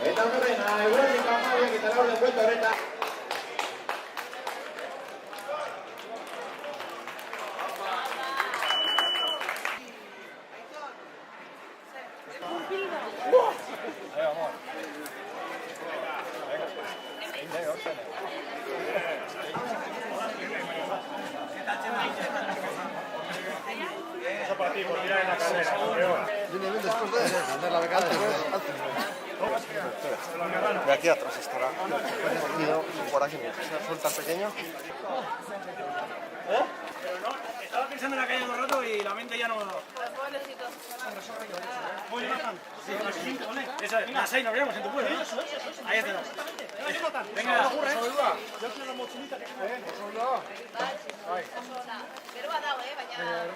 Eta horrena, egunetik amabiak eta laurden buelta horreta. Eso para ti, por tirar en la carrera, campeón. Viene bien después de ganar la becada. De aquí atrás estará. Por aquí, se suelta el pequeño. Pero no, estaba pensando en la calle todo el rato y la mente ya no... Muy bien, Natán. Sí, eso es, las 6 nos vemos en tu pueblo, ¿no? Ahí está. Venga, yo quiero la mochilita que Pero va dado, baina...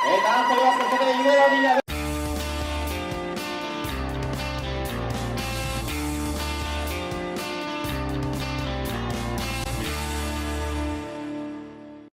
Eta Ángel Vázquez de Ibero Villa.